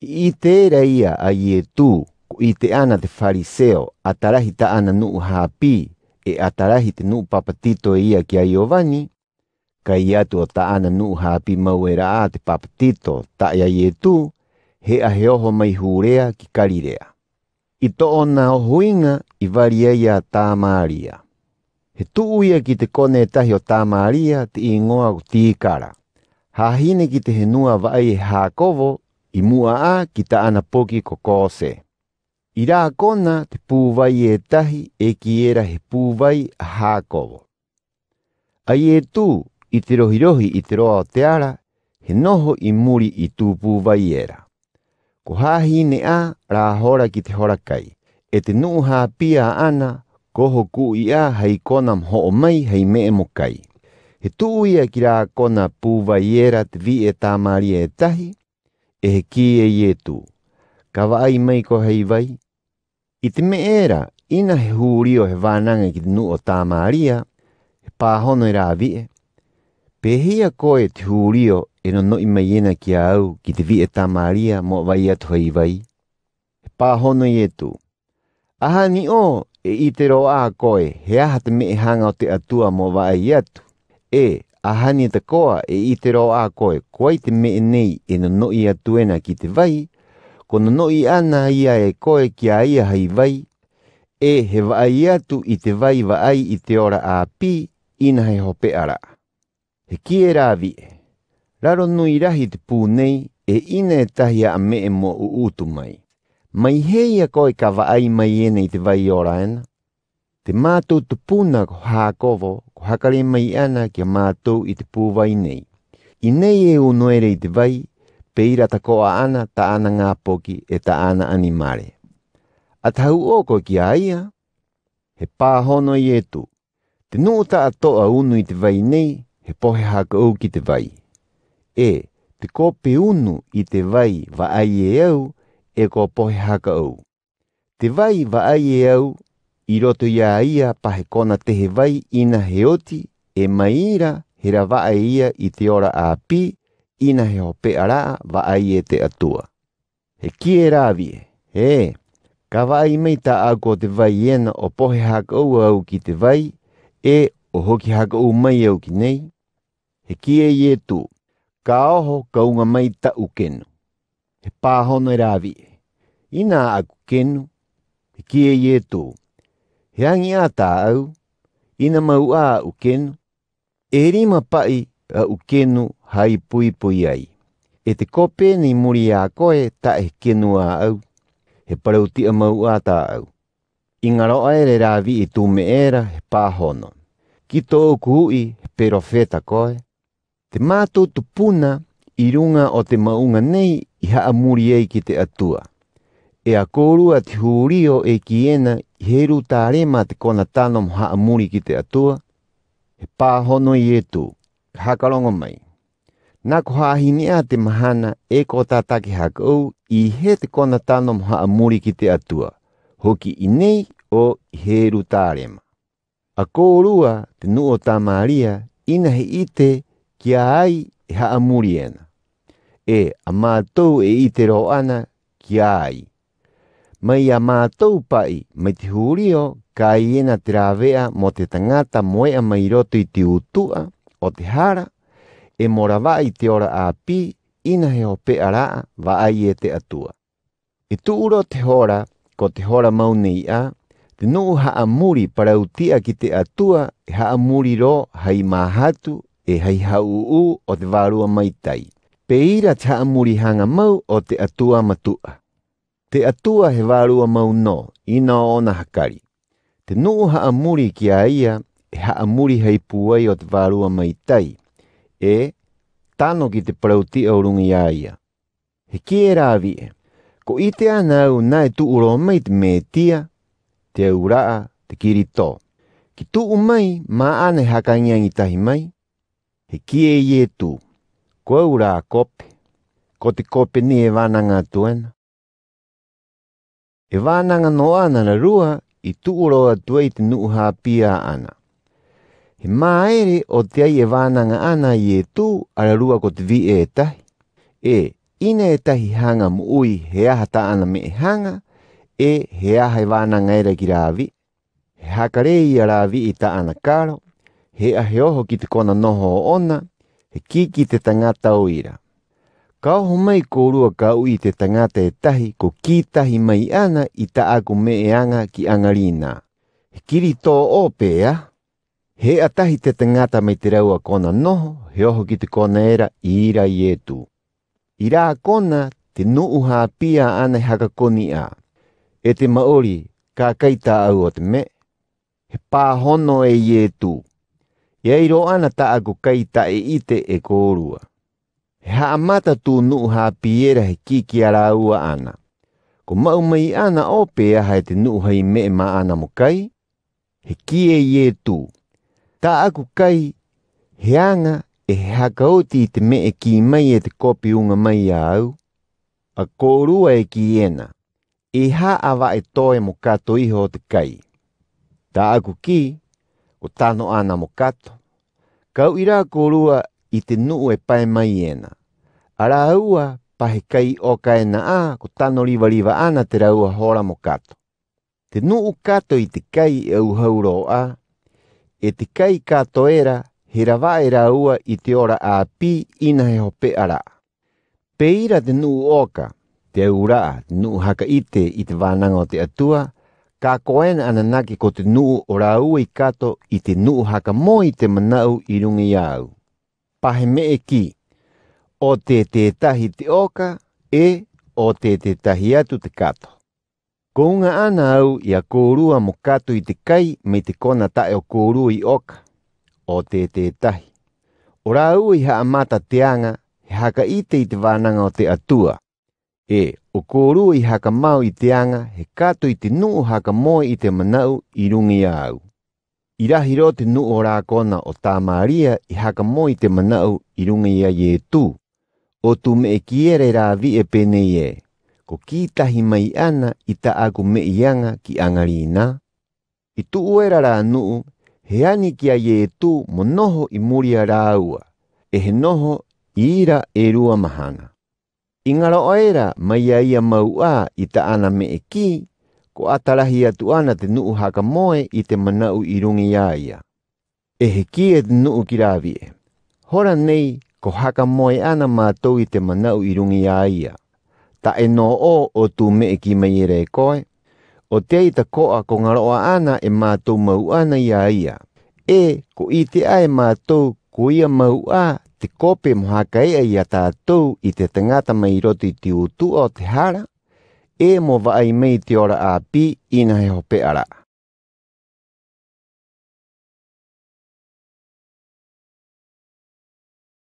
I te ia a Ietu, i te ana te fariseo, atarahi ta ana nuu hapi, atarahi te nuu papatito ia ki a Iovani, ka iatu o ta ana nuu hapi mauera a te papatito ta ia Ietu, he a heoho mai hurea ki Kalirea. I to ona o huinga i varia ia tā Maria. He tuu ia ki te kone tahi o tā Maria te ingoa o tīkara. Hahine ki te henua vai e Hakovo, i mua a ki ta ana poki ko kose. I rā kona te pūvai e tahi e ki era he pūvai a Hakovo. Ai e tū i te rohirohi i te roa o te ara, he noho i muri i tū pūvai era. Ko hahine a rā hora ki te horakai, e te nuu hāpia ana, koho ku i a hei kona mho o mai hei me e mokai. He tuu ia ki rā kona pūvai era te vi e tā Maria e tahi, e he ki e Ietu. Ka waai mai ko hei vai. I te me era, ina he hūrio he wānanga ki te nuu o tā Maria, he pāhono i rā vie. Pehia koe te hūrio e no noi mai ena ki a au ki te vi e tā Maria mo vai atu hei vai. He pāhono Ietu. Aha ni o e i te roa koe, he aha te me hanga o te atua mo vai atu. Aha ni te koa e i te roa koe, koe te me nei e no noi atu ena ki te vai, ko no noi ana ia e koe ki a ia hei vai, he vai atu i te vai vai i te ora a pi, ina he hope ara. He ki e rā vie. Raro nui rahi te pū nei, e ina e tahi a me e mo uutu mai. Mai heia koe ka vai mai ena i te vai ora ena. Te mātou te pūna ko Hakovo, ko hakare mai ana ki a mātou i te pūvai nei. I nei e unoere i te vai, pe ira ta koa ana ta ana ngā poki e ta ana animare. Atahau oko ki a ia, he pāhono i etu. Te nuu ta atoa unu i te vai nei, he pohe haka au ki te vai. Te kope unu i te vai vai e au, e ko pohe haka au. Te vai vai e au, i roto ia ia pahe kona te he vai ina he oti, e maira he ra vai ia i te ora a pi, ina he hope ara vai e te atua. He ki e rāvie, ka vai mei ta au ko te vai ena o pohe haka au ki te vai, o hoki haka au mai au ki nei. He ki e Ietu, ka oho ka unga mai ta ukenu. He pāhono e rāvie, ina aku kenu, he ki e Ietu. He angi a tā au, ina mau a ukenu, e rima pai a ukenu hai pui pui ai. E te kope ni muri a koe ta e kenu a au, he parauti a mau a tā au. Ingaroa ere rāvi i tū me era he pāhono. Ki tō kuhui he perofeta koe. Te mātou tu puna i runga o te maunga nei i haa muri ei ki te atua. E a kōrua te hūrio e ki ena i heru tā rema te kona tānom haa muri ki te atua. He pāhono i etu, hakarongo mai. Nako hāhini a te mahana e ko tātaki hakau i he te kona tānom haa muri ki te atua. Hoki i nei o i heru tā rema. A kōrua te nuo tā Maria ina he ite ki a ai e haa muri ena. A mātou e ite ro ana ki a ai. Mai a mātou pai, mai te hūrio, ka iena te rāwea mo te tangata moea mai roto i te utua o te hara, e mora vai te ora a pi, ina he hope araa vai e te atua. E tuuro te hora, ko te hora maunei a, te nuu haa muri parautia ki te atua, e haa muri ro hai mahatu, e hai hau o te vārua maitai. Pe ira te haa muri hanga mau o te atua matua. Te atua he vārua mau no, ina ona hakari. Te nuu haa muri ki a ia, e haa muri hei puai o te vārua maitai. Tano ki te parautia o rungi a ia. He ki e rāvie, ko i te ana au nai tu uro mai te me tia, te auraa, te kirito. Ki tu mai, ma ane hakangiangi tahi mai. He ki e Ietu, ko aura kope, ko te kope ni e wānanga tuena. E wānanga no ana na rua, i tuuro atua i te nuu hāpia ana. He māere o te ai e wānanga ana i e tū, ara rua ko te vi e tahi. ina e tahi hanga muui he aha taana me hanga e he aha e wana ngaira ki rāwi. He hakare i a rāwi i taana karo, he ahe oho ki te kona noho o ona, he kiki te tangata o ira. Kau ho mai kōrua ka ui te tangata e tahi ko ki tahi mai ana i ta aku me e anga ki angarina. He kiri tō o pēa. He atahi te tangata mai te raua kona noho, he oho ki te kona era i ira i etu. I rā kona te nuu haa pia ana i haka koni a. E te maori ka kaita au o te me. He pāhono e i etu. Ia i ro ana ta aku kaita e ite e kōrua. He haa mata tū nuu haa piera he kiki ara ua ana. Ko mau mai ana o pēa hai te nuu hai me ma ana mo kai. He ki e i etu. Ta aku kai he anga e he hakaoti i te me e ki mai e te kopi unga mai au. A kōrua e ki ena. E ha awa e toe mo kato iho o te kai. Ta aku ki, o tano ana mo kato. Kau ira kōrua i te nuu e pai mai ena. Ara aua pahe kai o kai na a ko tano riva ana te raua hora mo kato. Te nuu kato i te kai e au hauro a. E te kai kato era he rawa e raua i te ora a pi ina he hope ara. Peira te nuu oka, te aura, te nuu haka ite i te wānanga o te atua, ka koena ananaki ko te nuu o raua i kato i te nuu haka mo i te manau i rungi au. Pahe me e ki, o te tahi te oka e o te tahi atu te kato. Ko unga ana au i a kōrua mo kato i te kai me te kona tae o kōrua i oka, o te tahi. O rāua i haa mata te anga, he haka ite i te wānanga o te atua. E, o kōrua i haka mau i te anga, he kato i te nuu haka moe i te manau i rungi au. I rahiro te nuu o rā kona o tā Maria i haka moe i te manau i rungi a ye tū. O tu me e kiere rā vi e pene ye. Ko ki tahi mai ana i ta aku me ianga ki angarina. I tu uera rā nuu, he ani ki a ye tū mo noho i muria rā ua. E he noho i ira e rua mahana. I ngaro oera mai a ia mau a i ta ana me e ki, ko atarahi atu ana te nuu haka moe i te manau i rungi a ia. E he ki e te nuu ki rāwie. Hora nei ko haka moe ana mātou i te manau i rungi a ia. Ta e no o tu me e ki mai ere e koe. O te i ta koa ko ngaroa ana e mātou mau ana ia ia. E ko i te ai mātou ko ia mau a te kope mo haka ea i a tātou i te tangata mai roti ti utu o te hara. E mo vai mei te ora a pi ina he hope ara.